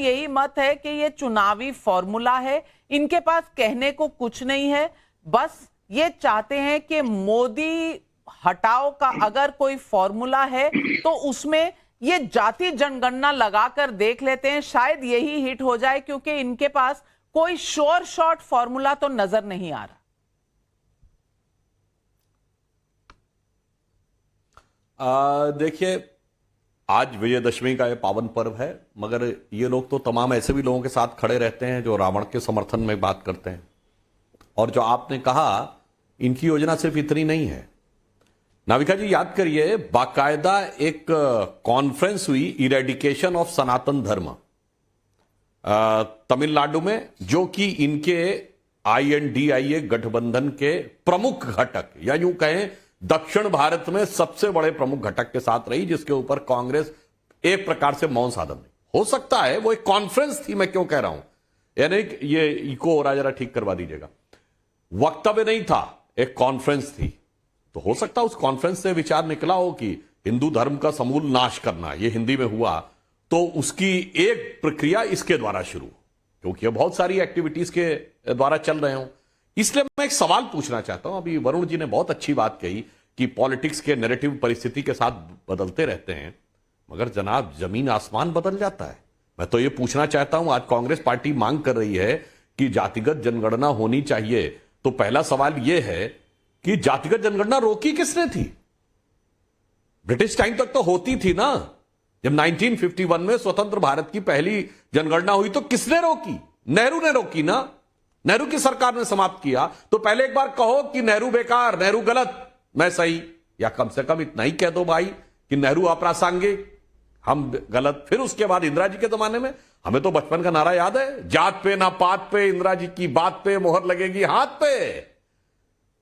यही मत है कि ये चुनावी फॉर्मूला है, इनके पास कहने को कुछ नहीं है, बस ये चाहते हैं कि मोदी हटाओ का अगर कोई फॉर्मूला है तो उसमें ये जाति जनगणना लगाकर देख लेते हैं, शायद यही हिट हो जाए, क्योंकि इनके पास कोई श्योर शॉट फॉर्मूला तो नजर नहीं आ रहा। देखिए, आज विजयदशमी का ये पावन पर्व है, मगर ये लोग तो तमाम ऐसे भी लोगों के साथ खड़े रहते हैं जो रावण के समर्थन में बात करते हैं। और जो आपने कहा, इनकी योजना सिर्फ इतनी नहीं है। नाविका जी याद करिए, बाकायदा एक कॉन्फ्रेंस हुई इरेडिकेशन ऑफ सनातन धर्म तमिलनाडु में, जो कि इनके INDIA गठबंधन के प्रमुख घटक या यूं कहें दक्षिण भारत में सबसे बड़े प्रमुख घटक के साथ रही, जिसके ऊपर कांग्रेस एक प्रकार से मौन साधन नहीं हो सकता है। वो एक कॉन्फ्रेंस थी, मैं क्यों कह रहा हूं, यानी ये इको हो रहा, जरा ठीक करवा दीजिएगा। वक्तव्य नहीं था, एक कॉन्फ्रेंस थी। तो हो सकता है उस कॉन्फ्रेंस से विचार निकला हो कि हिंदू धर्म का समूल नाश करना, ये हिंदी में हुआ, तो उसकी एक प्रक्रिया इसके द्वारा शुरू, क्योंकि ये बहुत सारी एक्टिविटीज के द्वारा चल रहे हो। इसलिए मैं एक सवाल पूछना चाहता हूं। अभी वरुण जी ने बहुत अच्छी बात कही कि पॉलिटिक्स के नैरेटिव परिस्थिति के साथ बदलते रहते हैं, मगर जनाब जमीन आसमान बदल जाता है। मैं तो ये पूछना चाहता हूं, आज कांग्रेस पार्टी मांग कर रही है कि जातिगत जनगणना होनी चाहिए, तो पहला सवाल यह है कि जातिगत जनगणना रोकी किसने थी? ब्रिटिश टाइम तक तो होती थी ना। जब 1951 में स्वतंत्र भारत की पहली जनगणना हुई तो किसने रोकी? नेहरू ने रोकी ना। नेहरू की सरकार ने समाप्त किया। तो पहले एक बार कहो कि नेहरू बेकार, नेहरू गलत, मैं सही, या कम से कम इतना ही कह दो भाई कि नेहरू अप्रासंगिक, हम गलत। फिर उसके बाद इंदिरा जी के जमाने में, हमें तो बचपन का नारा याद है, जात पे ना पात पे, इंदिरा जी की बात पे मोहर लगेगी हाथ पे।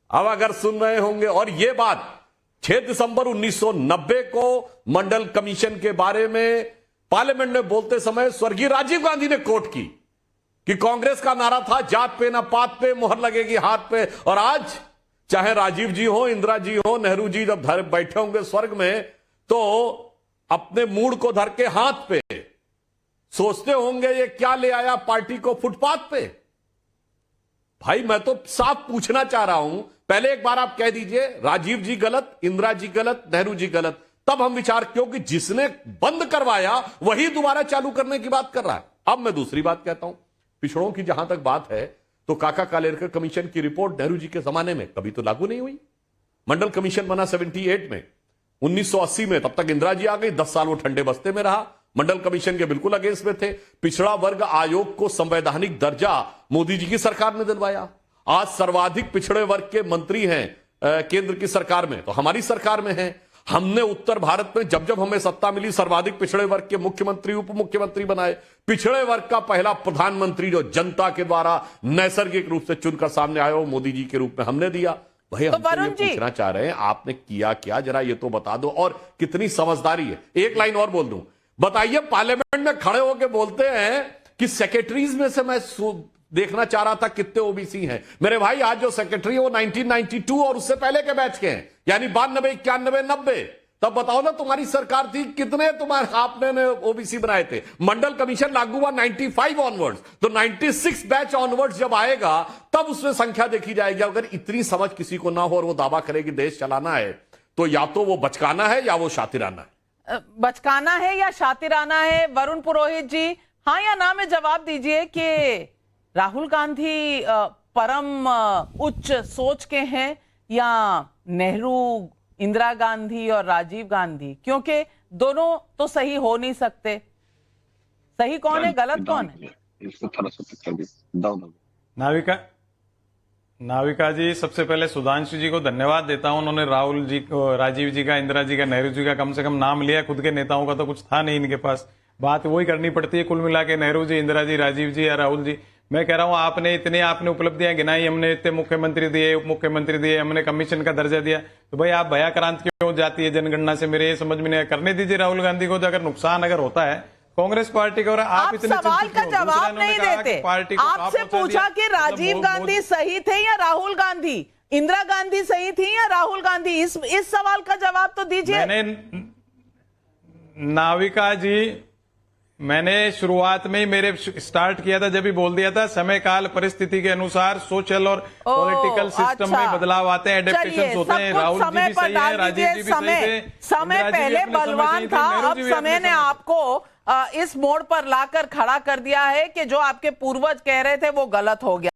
अब अगर सुन रहे होंगे, और यह बात 6 दिसंबर 1990 को मंडल कमीशन के बारे में पार्लियामेंट में बोलते समय स्वर्गीय राजीव गांधी ने कोट की कि कांग्रेस का नारा था जात पे ना पात पे मोहर लगेगी हाथ पे। और आज चाहे राजीव जी हो, इंदिरा जी हो, नेहरू जी जब बैठे होंगे स्वर्ग में, तो अपने मूड को धर के हाथ पे सोचते होंगे ये क्या ले आया पार्टी को फुटपाथ पे। भाई मैं तो साफ पूछना चाह रहा हूं, पहले एक बार आप कह दीजिए राजीव जी गलत, इंदिरा जी गलत, नेहरू जी गलत, तब हम विचार, क्योंकि जिसने बंद करवाया वही दोबारा चालू करने की बात कर रहा है। अब मैं दूसरी बात कहता हूं, पिछड़ों की जहां तक बात है, तो काका कालेलकर कमीशन की रिपोर्ट नेहरू जी के जमाने में कभी तो लागू नहीं हुई। मंडल कमीशन बना 78 में, 1980 में, तब तक इंदिरा जी आ गई, 10 साल वो ठंडे बस्ते में रहा, मंडल कमीशन के बिल्कुल अगेंस्ट में थे। पिछड़ा वर्ग आयोग को संवैधानिक दर्जा मोदी जी की सरकार ने दिलवाया। आज सर्वाधिक पिछड़े वर्ग के मंत्री हैं केंद्र की सरकार में, तो हमारी सरकार में है। हमने उत्तर भारत में जब जब हमें सत्ता मिली, सर्वाधिक पिछड़े वर्ग के मुख्यमंत्री, उप मुख्यमंत्री बनाए। पिछड़े वर्ग का पहला प्रधानमंत्री जो जनता के द्वारा नैसर्गिक रूप से चुनकर सामने आया, वो मोदी जी के रूप में हमने दिया। भाई हम तो ये पूछना चाह रहे हैं, आपने किया क्या, जरा ये तो बता दो, और कितनी समझदारी है। एक लाइन और बोल दूं, बताइए, पार्लियामेंट में खड़े होकर बोलते हैं कि सेक्रेटरीज में से मैं देखना चाह रहा था कितने ओबीसी हैं। मेरे भाई, आज जो सेक्रेटरी है वो 1992 और उससे पहले के बैच के हैं, यानी 92, 91, 90। तब बताओ ना, तुम्हारी सरकार थी, कितने तुम्हारे आपने ओबीसी बनाए थे? मंडल कमीशन लागू हुआ 95 ऑनवर्ड्स, तो 96 बैच ऑनवर्ड्स जब आएगा तब उसमें संख्या देखी जाएगी। अगर इतनी समझ किसी को ना हो और वो दावा करे कि देश चलाना है, तो या तो वो बचकाना है या वो शातिराना है। बचकाना है या शातिराना है? वरुण पुरोहित जी, हाँ या ना में जवाब दीजिए कि राहुल गांधी परम उच्च सोच के हैं या नेहरू, इंदिरा गांधी और राजीव गांधी? क्योंकि दोनों तो सही हो नहीं सकते। सही कौन है, गलत कौन है? नाविका जी, सबसे पहले सुधांशु जी को धन्यवाद देता हूं। उन्होंने राहुल जी को, राजीव जी का, इंदिरा जी का, नेहरू जी का कम से कम नाम लिया। खुद के नेताओं का तो कुछ था नहीं इनके पास, बात वही करनी पड़ती है कुल मिला के, नेहरू जी, इंदिरा जी, राजीव जी या राहुल जी। मैं कह रहा हूं, आपने उपलब्धियां गिनाई, हमने इतने मुख्यमंत्री दिए, उप मुख्यमंत्री दिए, हमने कमीशन का दर्जा दिया, तो भाई आप भयाक्रांत क्यों जाती है जनगणना से? मेरे ये समझ में नहीं। करने दीजिए राहुल गांधी को, अगर नुकसान अगर होता है कांग्रेस पार्टी का। और आप इतने सवाल का जवाब नहीं देते। आपसे पूछा कि राजीव गांधी सही थे या राहुल गांधी, इंदिरा गांधी सही थी या राहुल गांधी? इस सवाल का जवाब तो दीजिए। मैंने, नाविका जी, मैंने शुरुआत में ही मेरे स्टार्ट किया था, जब भी बोल दिया था समय काल परिस्थिति के अनुसार सोशल और पॉलिटिकल सिस्टम में बदलाव आते हैं, एडेप्टेशन होते हैं। राहुल जी भी सही है, राजीव जी भी सही थे, समय पहले बलवान था, अब समय ने आपको इस मोड़ पर लाकर खड़ा कर दिया है कि जो आपके पूर्वज कह रहे थे वो गलत हो गया।